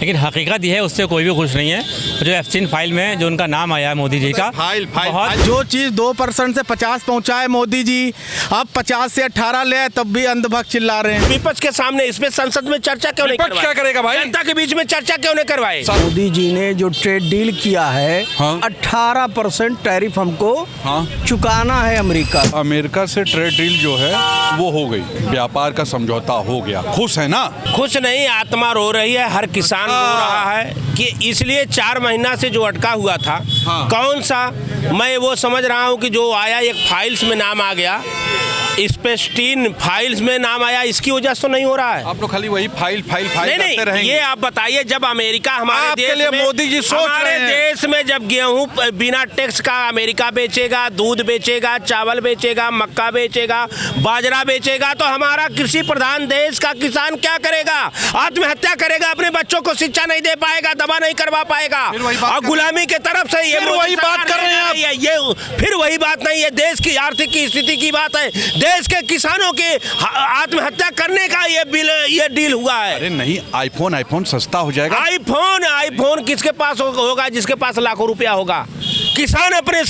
लेकिन हकीकत यह है उससे कोई भी खुश नहीं है। जो एफस्टीन फाइल में जो उनका नाम आया है मोदी जी का, फाइल जो चीज़ 2% से 50 पहुंचाए मोदी जी, अब 50 से 18 ले आए तब भी अंधभक्त चिल्ला रहे हैं। विपक्ष के सामने इस पे संसद में चर्चा क्यों नहीं करवाई? क्या करेगा भाई? जनता के बीच में चर्चा क्यों नहीं करवाई? मोदी जी ने जो ट्रेड डील किया है, 18% टैरिफ हमको चुकाना है अमेरिका से ट्रेड डील जो है वो हो गई, व्यापार का समझौता हो गया। खुश है ना? खुश नहीं, आत्मा रो रही है, हर किसान रो रहा है कि इसलिए 4 महीना से जो अटका हुआ था, कौन सा, मैं वो समझ रहा हूँ कि जो आया एक फाइल्स में नाम आ गया, एफस्टीन फाइल्स में नाम आया, इसकी वजह से तो नहीं हो रहा है। आप लोग खाली वही फाइल नहीं, रहेंगे। ये आप बताइए, जब अमेरिका हमारे देश में, मोदी जी सोच हमारे रहे हैं। देश में जब गेहूं बिना टैक्स का अमेरिका बेचेगा, दूध बेचेगा, चावल बेचेगा, मक्का बेचेगा, बाजरा बेचेगा, तो हमारा कृषि प्रधान देश का किसान क्या करेगा? आत्महत्या करेगा, अपने बच्चों को शिक्षा नहीं दे पाएगा, दवा नहीं करवा पाएगा, और गुलामी के तरफ से ये वही बात कर रहे हैं आप। ये फिर वही बात नहीं है, देश की आर्थिक स्थिति की बात है, देश के किसानों के आत्महत्या करने का ये डील हुआ है। अरे नहीं, आईफोन सस्ता हो जाएगा। आईफोन किसके पास होगा? जिसके पास लाखों रुपया होगा। किसान अपने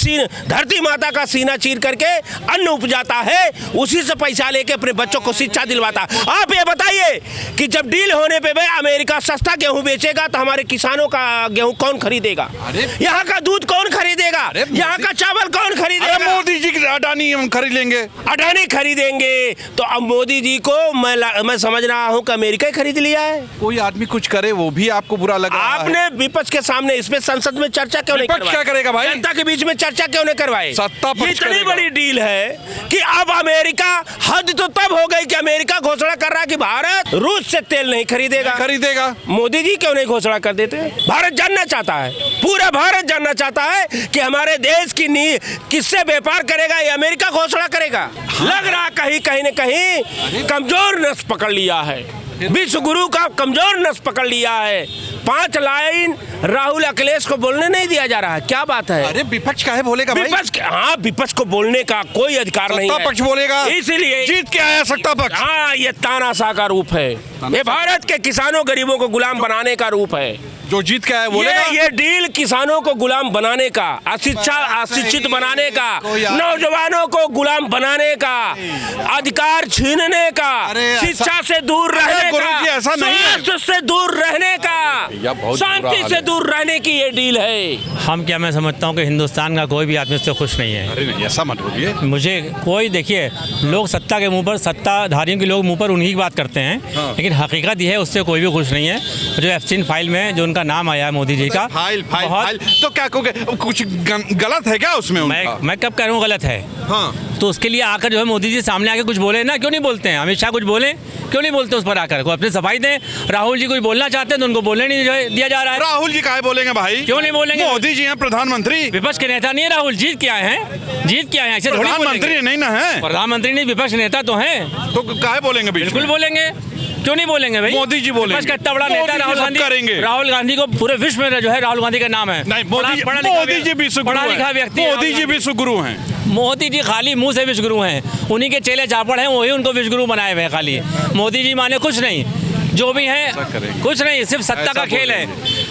धरती माता का सीना चीर करके अन्न उपजाता है, उसी से पैसा लेके अपने बच्चों को शिक्षा दिलवाता। आप ये बताइए कि जब डील होने पे भाई अमेरिका सस्ता गेहूं बेचेगा तो हमारे किसानों का गेहूं कौन खरीदेगा? यहाँ का दूध कौन खरीदेगा? यहाँ का चावल कौन खरीदेगा? मोदी जी की अडानी हम खरीद लेंगे। अडानी खरीदेंगे तो अब मोदी जी को मैं समझ रहा हूँ कि अमेरिका ही खरीद लिया है। कोई आदमी कुछ करे वो भी आपको बुरा लग रहा है। आपने विपक्ष के सामने इस पे संसद में चर्चा क्यों नहीं करवाई? क्या करेगा भाई? जनता के बीच में चर्चा क्यों नहीं करवाई? सत्ता पक्ष इतनी करेगा। बड़ी डील है कि अब अमेरिका, हद तो तब हो गई कि अमेरिका घोषणा कर रहा है कि भारत रूस से तेल नहीं खरीदेगा। मोदी जी क्यों नहीं घोषणा कर देते? भारत जानना चाहता है, पूरा भारत जानना चाहता है कि हमारे देश की किससे व्यापार करेगा, ये अमेरिका घोषणा करेगा। लग रहा कहीं न कहीं कमजोर नस पकड़ लिया है, विश्व गुरु का कमजोर नस पकड़ लिया है। 5 लाइन राहुल अखिलेश को बोलने नहीं दिया जा रहा है, क्या बात है? अरे विपक्ष काहे बोलेगा भाई? विपक्ष को बोलने का कोई अधिकार नहीं है। सत्ता पक्ष बोलेगा, इसीलिए जीत के आया सत्ता पक्ष। ये तानाशाह का रूप है, ये भारत के किसानों गरीबों को गुलाम बनाने का रूप है। जो जीत के आया बोलेगा। ये डील किसानों को गुलाम बनाने का, अशिक्षित बनाने का, नौजवानों को गुलाम बनाने का, अधिकार छीनने का, शिक्षा से दूर रहने का, स्वास्थ्य से दूर रहने का, शांति से दूर रहने की ये डील है। मैं समझता हूँ कि हिंदुस्तान का कोई भी आदमी इससे खुश नहीं है। अरे नहीं, ऐसा मत बोलिए। मुझे कोई, देखिए, लोग सत्ता के मुंह पर, सत्ताधारियों के लोग मुंह पर उन्हीं की बात करते हैं, लेकिन हकीकत यह है उससे कोई भी खुश नहीं है। जो एफस्टीन फाइल में जो उनका नाम आया है मोदी जी का, फाइल तो क्या कुछ गलत है क्या उसमें? मैं कब कह रहा हूँ गलत है? तो उसके लिए आकर जो है मोदी जी सामने आके कुछ बोले ना, क्यों नहीं बोलते हैं? अमित शाह कुछ बोले, क्यों नहीं बोलते उस पर आकर? को अपनी सफाई दें। राहुल जी कुछ बोलना चाहते हैं तो उनको बोलने नहीं दिया जा रहा है। राहुल जी काहे बोलेंगे भाई? क्यों नहीं बोलेंगे? मोदी जी हैं प्रधानमंत्री, विपक्ष के नेता नहीं है राहुल। जीत क्या है? ऐसे प्रधानमंत्री नहीं ना है? प्रधानमंत्री नहीं, विपक्ष नेता तो है, तो काहे बोलेंगे? बिल्कुल बोलेंगे, क्यों नहीं बोलेंगे भाई? मोदी जी बोलेंगे। विपक्ष का इतना बड़ा नेता राहुल गांधी को पूरे विश्व में जो है राहुल गांधी का नाम है। नहीं, मोदी जी विश्व गुरु, पढ़ा लिखा व्यक्ति, मोदी जी विश्व गुरु हैं। मोदी जी खाली मुंह से विश्व गुरु हैं, उन्हीं के चेले चापड़ हैं, वही उनको विश्व गुरु बनाए हुए हैं। खाली मोदी जी माने कुछ नहीं, जो भी है कुछ नहीं, सिर्फ सत्ता का खेल है।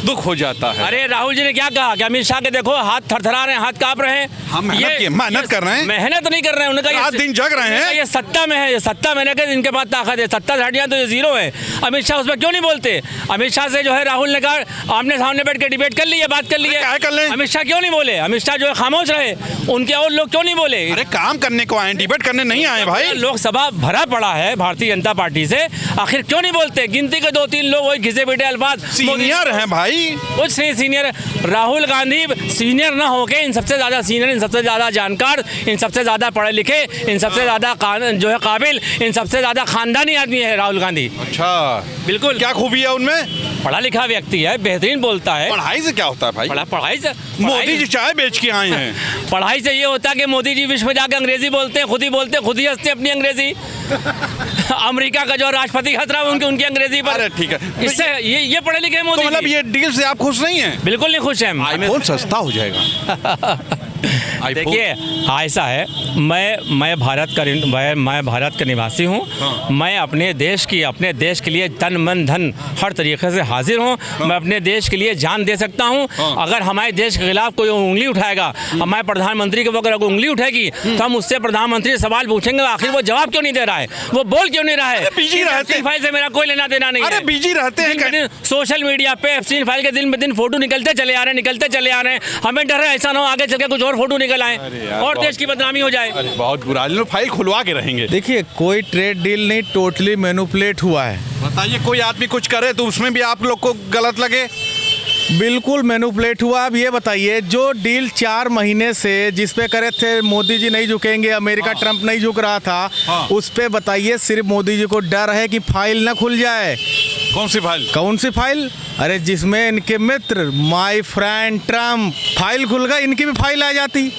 दुख हो जाता है। अरे राहुल जी ने क्या कहा कि अमित शाह के देखो हाथ थरथरा रहे हैं, हाथ कांप रहे हैं। हम मेहनत कर रहे हैं, मेहनत नहीं कर रहे हैं। उनका रात दिन जग रहे हैं। ये सत्ता में है, ये सत्ता में रहकर इनके पास ताकत है, सत्ता से हट जाए तो ये जीरो है। अमित शाह उस पर क्यों नहीं बोलते? अमित शाह से जो है राहुल ने कहा आमने सामने बैठ के डिबेट कर ली है, बात कर ली है। अमित शाह क्यों नहीं बोले? अमित शाह जो है खामोश रहे, उनके और लोग क्यों नहीं बोले? अरे काम करने को आए, डिबेट करने नहीं आए भाई। लोकसभा भरा पड़ा है भारतीय जनता पार्टी से, आखिर क्यों नहीं बोलते? गिनती के 2-3 लोग वही घिसे बैठे अल्फाज। सीनियर हैं भाई, कुछ नहीं सीनियर। राहुल गांधी सीनियर ना होके इन सबसे ज्यादा सीनियर, इन सबसे ज्यादा जानकार, इन सबसे ज्यादा पढ़े लिखे, इन सबसे ज्यादा जो है काबिल, इन सबसे ज्यादा खानदानी आदमी है राहुल गांधी। अच्छा, बिल्कुल। क्या खूबी है उनमें? पढ़ा लिखा व्यक्ति है, बेहतरीन बोलता है। पढ़ाई से क्या होता है भाई? पढ़ाई से मोदी जी चाय बेच के आए हैं। पढ़ाई से ये होता है कि मोदी जी विश्व में जाकर अंग्रेजी बोलते हैं, खुद ही हंसते अपनी अंग्रेजी। अमेरिका का जो राष्ट्रपति हंस रहा है उनकी अंग्रेजी पर। ठीक है, इससे ये पढ़े लिखे मोदी। मतलब ये डील से आप खुश नहीं हैं? बिल्कुल नहीं खुश हैं। आईफोन सस्ता हो जाएगा। देखिए ऐसा है, मैं भारत का निवासी हूँ। मैं अपने देश के लिए तन मन धन हर तरीके से हाजिर हूँ। मैं अपने देश के लिए जान दे सकता हूँ। अगर हमारे देश के खिलाफ कोई उंगली उठाएगा, हमारे प्रधानमंत्री के अगर उंगली उठेगी तो हम उससे प्रधानमंत्री से सवाल पूछेंगे, आखिर वो जवाब क्यों नहीं दे रहा है, वो बोल क्यों नहीं रहा है। बिजी रहते हैं, फाइल से मेरा कोई लेना देना नहीं है। बिजी रहते हैं सोशल मीडिया पे एफसीन फाइल के दिन ब दिन फोटो निकलते चले आ रहे हैं। हमें डर है ऐसा ना हो आगे चल के कुछ और फोटो निकल आए और देश की बदनामी हो जाए। बहुत बुरा, फाइल खुलवा के रहेंगे। देखिए कोई ट्रेड डील नहीं, टोटली मैनिपुलेट हुआ है। बताइए, कोई आदमी कुछ करे तो उसमें भी आप लोग को गलत लगे? बिल्कुल मैनिपुलेट हुआ। अब ये बताइए, जो डील 4 महीने से जिस पे करे थे मोदी जी नहीं झुकेंगे, अमेरिका ट्रंप नहीं झुक रहा था, उस पे बताइए सिर्फ मोदी जी को डर है कि फाइल ना खुल जाए। कौन सी फाइल? अरे जिसमें इनके मित्र माय फ्रेंड ट्रम्प, फाइल खुल गई, इनकी भी फाइल आ जाती।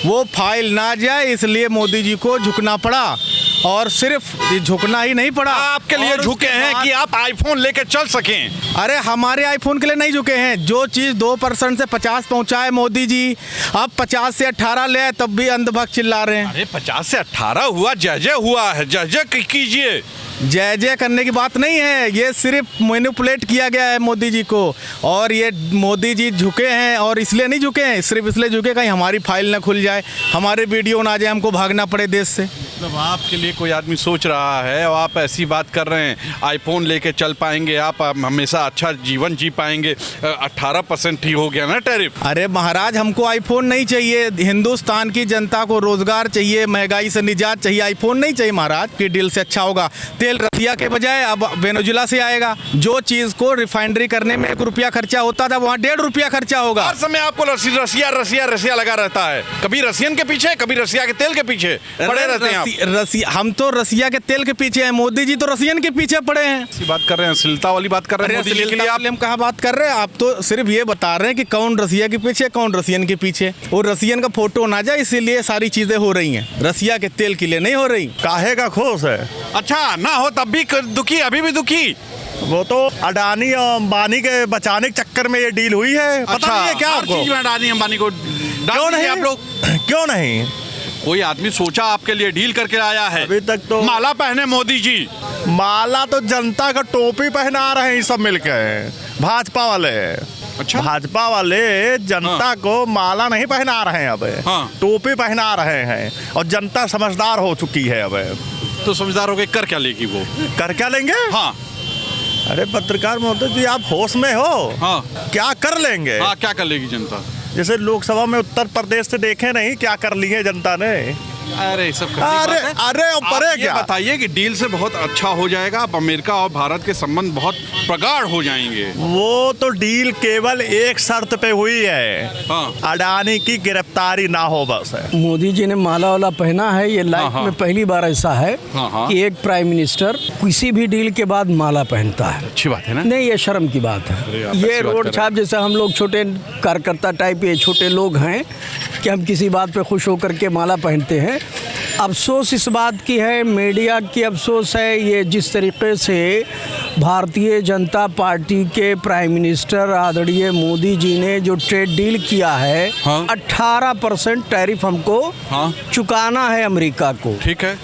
वो फाइल ना जाए इसलिए मोदी जी को झुकना पड़ा, और सिर्फ झुकना ही नहीं पड़ा, आपके लिए झुके हैं कि आप आईफोन लेके चल सकें। अरे हमारे आईफोन के लिए नहीं झुके हैं। जो चीज़ 2% से 50 पहुंचाए मोदी जी, अब 50 से 18 ले आए तब भी अंधभक्त चिल्ला रहे हैं। अरे 50 से 18 हुआ, जय हुआ है, जय कीजिए। जय करने की बात नहीं है, ये सिर्फ मैनिपुलेट किया गया है मोदी जी को। और ये मोदी जी झुके हैं, और इसलिए नहीं झुके हैं, सिर्फ इसलिए झुके कहीं हमारी फाइल ना खुल जाए, हमारे वीडियो ना आ जाए, हमको भागना पड़े देश से। मतलब आपके लिए कोई आदमी सोच रहा है और आप ऐसी बात कर रहे हैं, आईफोन लेके चल पाएंगे, आप हमेशा अच्छा जीवन जी पाएंगे। 18% ही हो गया ना टैरिफ। अरे महाराज, हमको आईफोन नहीं चाहिए, हिंदुस्तान की जनता को रोजगार चाहिए, महंगाई से निजात चाहिए। आईफोन नहीं चाहिए महाराज की डील से अच्छा होगा। तेल रसिया के बजाय अब वेनेजुएला से आएगा। जो चीज को रिफाइनरी करने में 1 रुपया खर्चा होता था, वहाँ 1.5 रुपया खर्चा होगा। हर समय आपको रसिया लगा रहता है, कभी रसियन के पीछे, कभी रसिया के तेल के पीछे पड़े रहते हैं आप। हम तो रसिया के तेल के पीछे हैं, मोदी जी तो रसियन के पीछे पड़े हैं। ऐसी बात कर रहे हैं, अश्लीलता वाली बात कर रहे हैं मोदी जी के लिए। आप हम कहाँ बात कर रहे हैं, आप तो सिर्फ ये बता रहे हैं कि कौन रसिया के पीछे, कौन रसियन के पीछे। और रसियन का फोटो ना जाए इसीलिए सारी चीजें हो रही हैं, रसिया के तेल के लिए नहीं हो रही। काहे का खोस है? अच्छा ना हो तब भी दुखी, अभी भी दुखी। वो तो अडानी और अंबानी के बचाने के चक्कर में ये डील हुई है। पता नहीं है क्या आपको? चीज में अडानी अंबानी को क्यों नहीं आप लोग? क्यों नहीं? कोई आदमी सोचा आपके लिए डील करके आया है? अभी तक तो माला पहने मोदी जी। माला तो जनता का टोपी पहना रहे हैं ये सब मिलके, भाजपा वाले। अच्छा, भाजपा वाले जनता को माला नहीं पहना रहे हैं, अब टोपी पहना रहे हैं, और जनता समझदार हो चुकी है। अब तो समझदार हो गए, कर क्या लेगी वो? कर क्या लेंगे? हाँ, अरे पत्रकार महोदय जी, आप होश में हो? हाँ, क्या कर लेंगे? हाँ, क्या कर लेगी जनता? जैसे लोकसभा में उत्तर प्रदेश से देखे नहीं क्या कर ली है जनता ने। अरे सब अरे परे क्या बताइए कि डील से बहुत अच्छा हो जाएगा, अब अमेरिका और भारत के संबंध बहुत प्रगाढ़ हो जाएंगे। वो तो डील केवल एक शर्त पे हुई है, अडानी की गिरफ्तारी ना हो, बस है। मोदी जी ने माला वाला पहना है, ये लाइफ में पहली बार ऐसा है कि एक प्राइम मिनिस्टर किसी भी डील के बाद माला पहनता है। अच्छी बात है ना? नहीं, ये शर्म की बात है। ये रोड छाप जैसे हम लोग छोटे कार्यकर्ता टाइप ये छोटे लोग हैं कि हम किसी बात पे खुश होकर के माला पहनते हैं। अफसोस इस बात की है, मीडिया की अफसोस है, ये जिस तरीके से भारतीय जनता पार्टी के प्राइम मिनिस्टर आदरणीय मोदी जी ने जो ट्रेड डील किया है, 18% टैरिफ हमको चुकाना है अमेरिका को। ठीक है।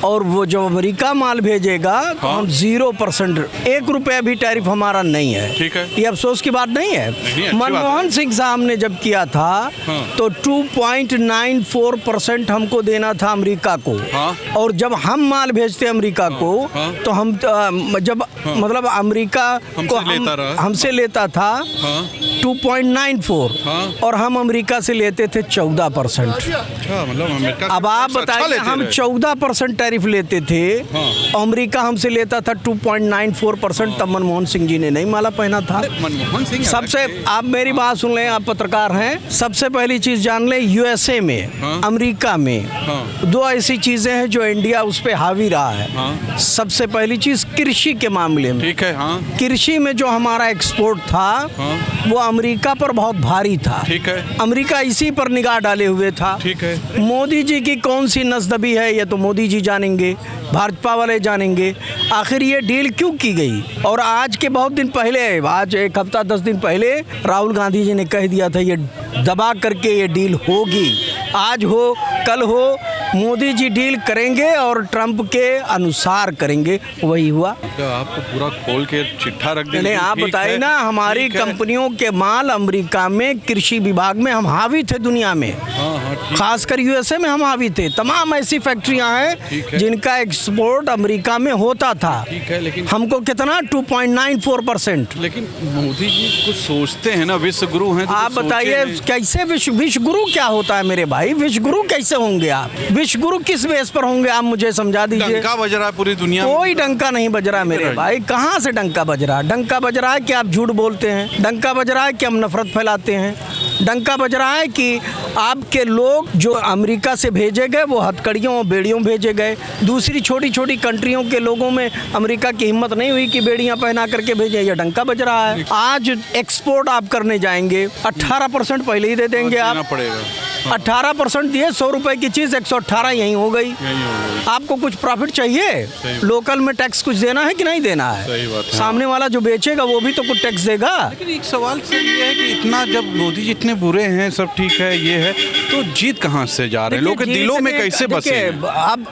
और वो जब अमेरिका माल भेजेगा तो हम 0%, 1 रुपया भी टैरिफ हमारा नहीं है। ठीक है। ये अफसोस की बात नहीं है। मनमोहन सिंह साहब ने जब किया था तो 2.94% हमको देना था अमेरिका को, और जब हम माल भेजते अमेरिका को तो हम जब मतलब अमेरिका को हमसे लेता था 2.94, और हम अमेरिका से लेते थे 14%। अब आप बताइए, हम 14% टैरिफ लेते थे, अमेरिका हमसे लेता था 2.94%, तब मनमोहन सिंह जी ने नहीं माला पहना था। मनमोहन सिंह सबसे, आप मेरी बात सुन लें, आप पत्रकार हैं, सबसे पहली चीज जान लें, यूएसए में, अमेरिका में 2 ऐसी चीजें हैं जो इंडिया उस पर हावी रहा है। सबसे पहली चीज कृषि के मामले में। ठीक है। कृषि में जो हमारा एक्सपोर्ट था वो अमेरिका पर बहुत भारी था। ठीक है। अमेरिका इसी पर निगाह डाले हुए था। ठीक है। मोदी जी की कौन सी नसदबी है ये तो मोदी जी जाने जानेंगे, भाजपा वाले जानेंगे आखिर ये डील क्यों की गई। और आज के बहुत दिन पहले, आज एक हफ्ता 10 दिन पहले राहुल गांधी जी ने कह दिया था ये दबा करके ये डील होगी, आज हो कल हो, मोदी जी डील करेंगे और ट्रंप के अनुसार करेंगे, वही हुआ। आपको पूरा खोल के चिट्ठा रख देंगे। नहीं, आप बताइए ना, हमारी कंपनियों के माल अमेरिका में कृषि विभाग में हम हावी थे दुनिया में, खासकर यूएसए में हम हावी थे। तमाम ऐसी फैक्ट्रियां हैं जिनका एक्सपोर्ट अमेरिका में होता था। लेकिन हमको कितना 2.94%। लेकिन मोदी जी कुछ सोचते हैं ना, विश्व गुरु हैं। आप बताइए कैसे विश्व गुरु क्या होता है मेरे भाई? विश्व गुरु कैसे होंगे आप? विश्व गुरु किस बेस पर होंगे आप मुझे समझा दीजिए। डंका बज रहा है पूरी दुनिया में। कोई डंका नहीं बज रहा मेरे भाई। कहाँ से डंका बज रहा है? डंका बज रहा है कि आप झूठ बोलते हैं, डंका बज रहा है कि हम नफरत फैलाते हैं, डंका बज रहा है कि आपके लोग जो अमेरिका से भेजे गए वो हथकड़ियों और बेड़ियों भेजे गए। दूसरी छोटी छोटी कंट्रियों के लोगों में अमेरिका की हिम्मत नहीं हुई कि बेड़ियां पहना करके भेजे, ये डंका बज रहा है। आज एक्सपोर्ट आप करने जाएंगे 18% पहले ही दे देंगे आप, 18% दिए, 100 रुपए की चीज़ 118 यहीं हो गई। आपको कुछ प्रॉफिट चाहिए, लोकल में टैक्स कुछ देना है कि नहीं देना है? सही बात है। सामने वाला जो बेचेगा वो भी तो कुछ टैक्स देगा। लेकिन एक सवाल से ये है कि इतना जब मोदी जी इतने बुरे हैं, सब ठीक है, ये है, तो जीत कहाँ से जा रहे हैं? लोग के दिलों में कैसे बसे हैं?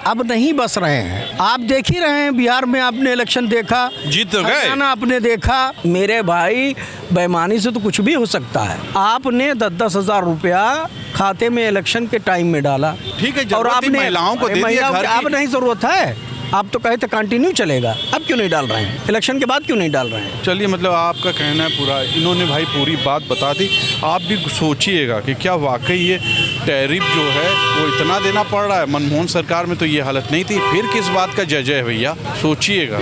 अब नहीं बस रहे हैं। आप देख ही रहे हैं, बिहार में आपने इलेक्शन देखा, जीत तो गए। हरियाणा आपने देखा। मेरे भाई, बेईमानी से तो कुछ भी हो सकता है। आपने 10-10 हज़ार रुपया खाते में इलेक्शन के टाइम में डाला, ठीक है, और आपने महिलाओं को दे दिया घर की। अब नहीं जरूरत है, आप तो कहे थे कंटिन्यू चलेगा, अब क्यों नहीं डाल रहे हैं? इलेक्शन के बाद क्यों नहीं डाल रहे हैं? चलिए, मतलब आपका कहना है पूरा, इन्होंने भाई पूरी बात बता दी। आप भी सोचिएगा कि क्या वाकई ये टैरिफ जो है वो इतना देना पड़ रहा है? मनमोहन सरकार में तो ये हालत नहीं थी, फिर किस बात का जय जय है भैया? सोचिएगा,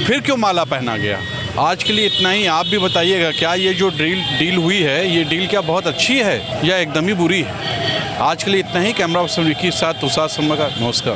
फिर क्यों माला पहना गया? आज के लिए इतना ही। आप भी बताइएगा, क्या ये जो डील हुई है, ये डील क्या बहुत अच्छी है या एकदम ही बुरी है? आज के लिए इतना ही। कैमरा पर्सन विकी के साथ तुषार शर्मा का नमस्कार।